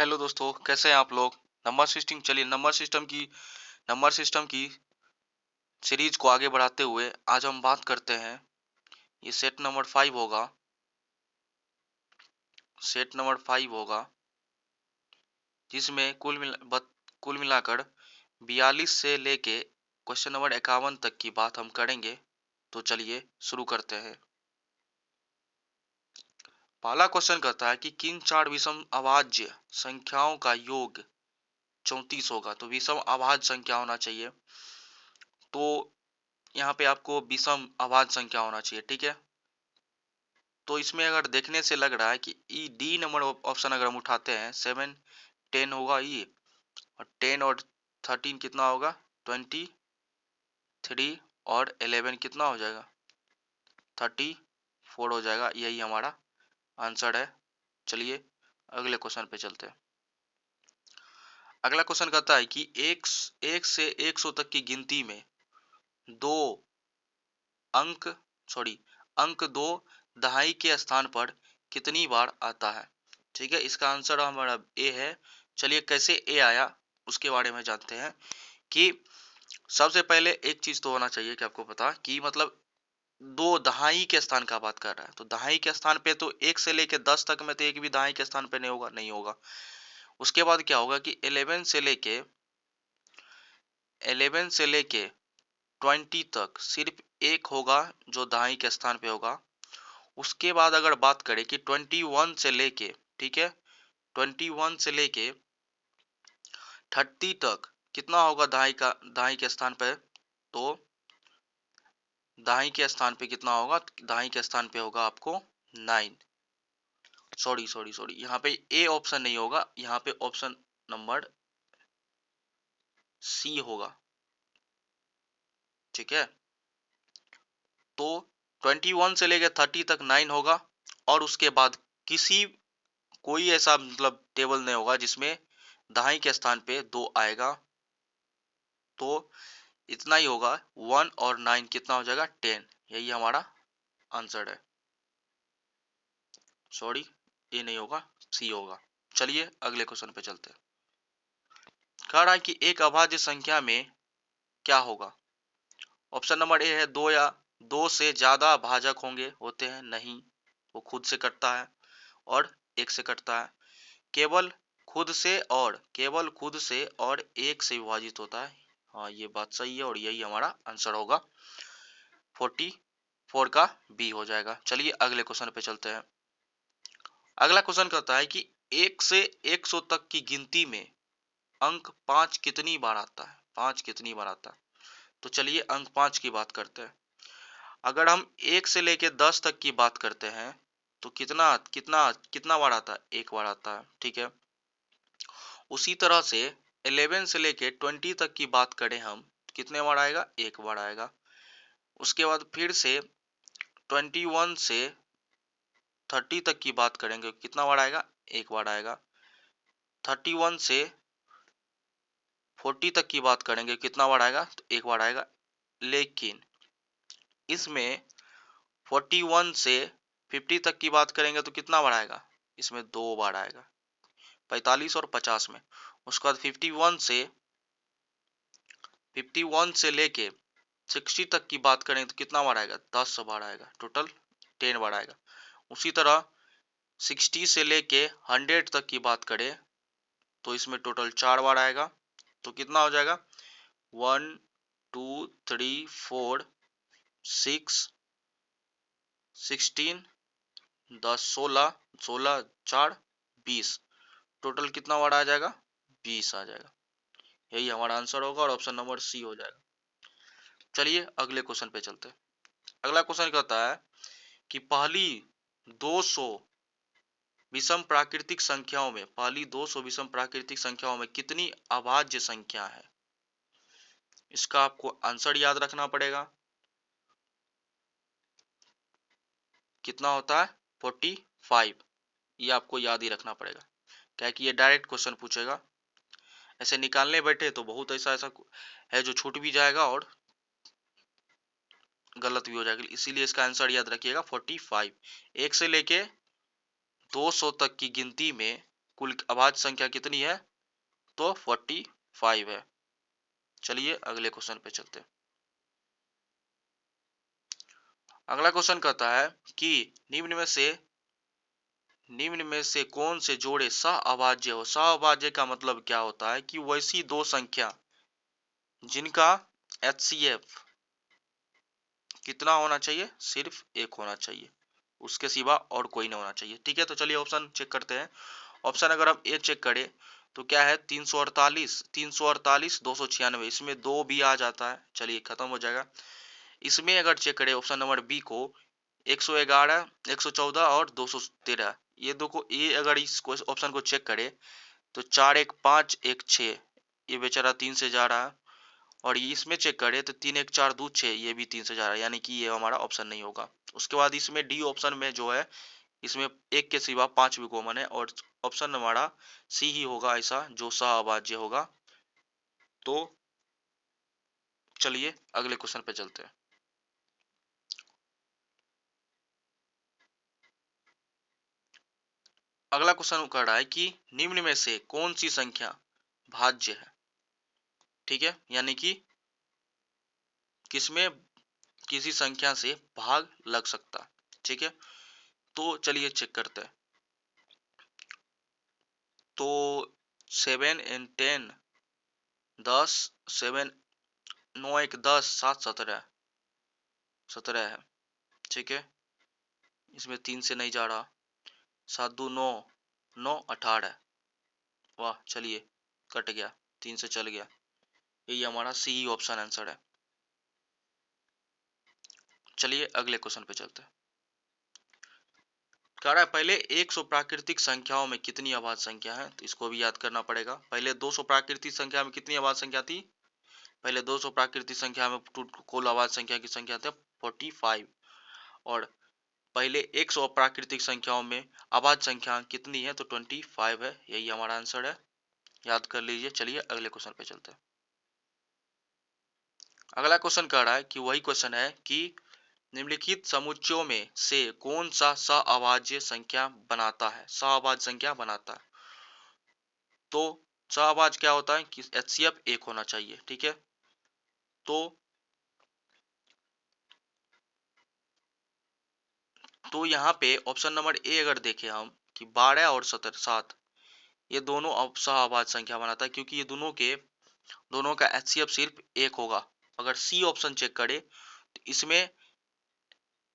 Hello दोस्तों, कैसे हैं आप लोग। नंबर सिस्टम की सीरीज को आगे बढ़ाते हुए आज हम बात करते हैं। ये सेट नंबर 5 होगा, जिसमें कुल मिलाकर 42 से लेके क्वेश्चन नंबर 51 तक की बात हम करेंगे। तो चलिए शुरू करते हैं। पहला क्वेश्चन कहता है कि किन चार विषम अभाज्य संख्याओं का योग 34 होगा। तो विषम अभाज्य संख्या होना चाहिए, तो यहाँ पे आपको विषम अभाज्य संख्या होना चाहिए, ठीक है। तो इसमें अगर देखने से लग रहा है कि ई डी नंबर ऑप्शन अगर हम उठाते हैं, 7 10 होगा ई, और 10 और 13 कितना होगा 23, और 11 कितना हो जाएगा 34 हो जाएगा। यही हमारा आंसर है। चलिए अगले क्वेश्चन पे चलते हैं। अगला क्वेश्चन कहता है कि एक से 100 तक की गिनती में दो अंक सॉरी अंक दो दहाई के स्थान पर कितनी बार आता है। ठीक है, इसका आंसर हमारा ए है। चलिए कैसे ए आया उसके बारे में जानते हैं। कि सबसे पहले एक चीज तो होना चाहिए कि आपको पता कि मतलब दो दहाई के स्थान का बात कर रहा है, तो दहाई के स्थान पे तो 1 से लेके 10 तक में तो एक भी दहाई के स्थान पे नहीं होगा। उसके बाद क्या होगा कि 11 से लेके 20 तक सिर्फ एक होगा जो दहाई के स्थान पे होगा। उसके बाद अगर बात करें कि 21 से लेके, ठीक है, 21 से लेके 30 तक कितना होगा दहाई के स्थान पे। तो दहाई के स्थान पे कितना होगा, दहाई के स्थान पे होगा आपको 9। सॉरी यहाँ पे ए ऑप्शन नहीं होगा, यहाँ पे ऑप्शन नंबर सी होगा, ठीक है। तो 21 से लेकर 30 तक 9 होगा, और उसके बाद किसी कोई ऐसा मतलब टेबल नहीं होगा जिसमें दहाई के स्थान पे 2 आएगा। तो इतना ही होगा, 1 और 9 कितना हो जाएगा 10। यही हमारा आंसर है। सॉरी, ये नहीं होगा, सी होगा। चलिए अगले क्वेश्चन पे चलते हैं। कह रहा है कि एक अभाज्य संख्या में क्या होगा। ऑप्शन नंबर ए है दो, या दो से ज्यादा भाजक होते हैं, नहीं, वो खुद से कटता है और एक से कटता है। केवल खुद से और एक से विभाजित होता है। हाँ, ये बात सही है और यही हमारा आंसर होगा। 44 का बी हो जाएगा। चलिए अगले क्वेश्चन पे चलते हैं। अगला क्वेश्चन कहता है कि 1 से 100 तक की गिनती में अंक 5 कितनी बार आता है। 5 कितनी बार आता है, तो चलिए अंक 5 की बात करते हैं। अगर हम 1 से लेके 10 तक की बात करते हैं तो कितना कितना कितना बार आता है, एक बार आता है, ठीक है। उसी तरह से 11 से लेके 20 तक की बात करें हम, कितने बार आएगा, एक बार आएगा। उसके बाद फिर से 21 से 30 तक की बात करेंगे, कितना बार आएगा, एक बार आएगा। 31 से 40 तक की बात करेंगे, कितना बार आएगा, तो एक बार आएगा। लेकिन इसमें 41 से 50 तक की बात करेंगे तो कितना बार आएगा, इसमें दो बार आएगा, 45 और 50 में। उसके बाद 51 से लेके 60 तक की बात करें तो कितना बार आएगा, 10 बार आएगा, टोटल 10 बार आएगा। उसी तरह 60 से लेके 100 तक की बात करें तो इसमें टोटल 4 बार आएगा। तो कितना हो जाएगा, 1 2 3 4 6 16 10 16 16 4 20, टोटल कितना बार आ जाएगा, 20 आ जाएगा। यही हमारा आंसर होगा और ऑप्शन नंबर सी हो जाएगा। चलिए अगले क्वेश्चन पे चलते हैं। अगला क्वेश्चन कहता है कि पहली 200 विषम प्राकृतिक संख्याओं में कितनी अभाज्य संख्या है। इसका आपको आंसर याद रखना पड़ेगा। कितना होता है 45, ये आपको याद ही रखना पड़ेगा, क्या है कि ये डायरेक्ट क्वेश्चन पूछेगा। ऐसे निकालने बैठे तो बहुत ऐसा ऐसा है जो छूट भी जाएगा और गलत भी हो जाएगा, इसीलिए इसका आंसर याद रखिएगा 45। 1 से लेके 200 तक की गिनती में कुल अभाज्य संख्या कितनी है, तो 45 है। चलिए अगले क्वेश्चन पे चलते हैं। अगला क्वेश्चन कहता है कि निम्न में से कौन से जोड़े सह अभाज्य हो। सह अभाज्य का मतलब क्या होता है कि वैसी दो संख्या जिनका HCF कितना होना चाहिए, सिर्फ एक होना चाहिए, उसके सिवा और कोई नहीं होना चाहिए। ठीक है, तो चलिए ऑप्शन चेक करते हैं। ऑप्शन अगर हम ए चेक करें तो क्या है, 348, 296, इसमें दो भी आ जाता है, चलिए खत्म हो जाएगा। इसमें अगर चेक करें ऑप्शन नंबर बी को, 111, 114 और 213, ये दो को, ये अगर इस ऑप्शन को चेक करें तो 4 1 5 1 6, ये बेचारा 3 से जा रहा है। और ये इसमें चेक करें तो 3 1 4 2 6, ये भी 3 से जा रहा है, यानी कि ये हमारा ऑप्शन नहीं होगा। उसके बाद इसमें डी ऑप्शन में जो है, इसमें एक के सिवा 5 भी कॉमन है, और ऑप्शन हमारा सी ही होगा ऐसा जो सह अभाज्य होगा। तो चलिए अगले क्वेश्चन पे चलते हैं। अगला क्वेश्चन कर रहा है कि निम्न में से कौन सी संख्या भाज्य है। ठीक है, यानी कि किसमें किसी संख्या से भाग लग सकता। ठीक है, तो चलिए चेक करते हैं। तो 7 and 10, 10, 7, 9 1 10, 7 17, 17 है। ठीक है, इसमें 3 से नहीं जा रहा, 7 2 9, 9 18, वाह चलिए कट गया, 3 से चल गया, यही हमारा सी ऑप्शन आंसर है। चलिए अगले क्वेश्चन पे चलते हैं। कह रहा है पहले 100 प्राकृतिक संख्याओं में कितनी अभाज्य संख्या है, तो इसको भी याद करना पड़ेगा। पहले 200 प्राकृतिक संख्या में कितनी अभाज्य संख्या थी, पहले 200 प्राकृतिक संख्या में कुल अभाज्य संख्या की संख्या थी 45, और पहले 100 प्राकृतिक संख्याओं में अभाज्य संख्या कितनी है, तो 25 है, यही हमारा आंसर है, याद कर लीजिए। चलिए अगले क्वेश्चन पे चलते हैं। अगला क्वेश्चन कह रहा है कि वही क्वेश्चन है कि निम्नलिखित समुच्चयों में से कौन सा सहअभाज्य संख्या बनाता है, सहअभाज्य संख्या बनाता है। तो सहअभाज्य क्या होता है कि HCF एक होना चाहिए। ठीक है, तो यहाँ पे ऑप्शन नंबर ए अगर देखें हम कि 12 और 7, ये दोनों सहअभाज्य संख्या बनाता है, क्योंकि ये दोनों का HCF सिर्फ एक होगा। अगर सी ऑप्शन चेक करें तो इसमें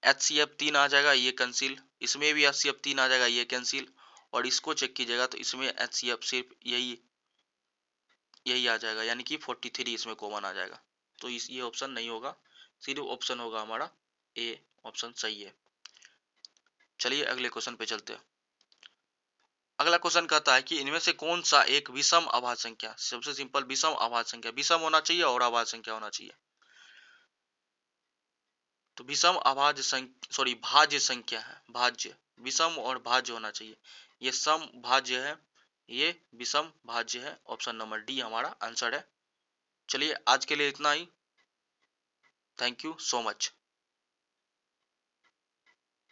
HCF 3 आ जाएगा, ये कैंसिल, इसमें भी HCF 3 आ जाएगा, ये कैंसिल, और इसको चेक कीजिएगा तो इसमें HCF सिर्फ यही आ जाएगा, यानी कि 43 इसमें कॉमन आ जाएगा। तो ये ऑप्शन नहीं होगा, सिर्फ ऑप्शन होगा हमारा ए ऑप्शन सही है। चलिए अगले क्वेश्चन पे चलते हैं। अगला क्वेश्चन कहता है कि इनमें से कौन सा एक विषम अभाज्य संख्या, सबसे सिंपल विषम अभाज्य संख्या, विषम होना चाहिए और अभाज्य संख्या होना चाहिए। तो विषम अभाज्य संख्या, सॉरी भाज्य संख्या है, भाज्य, विषम और भाज्य होना चाहिए। ये सम भाज्य है, ये विषम भाज्य है, ऑप्शन नंबर डी हमारा आंसर है। चलिए आज के लिए इतना ही, थैंक यू सो मच।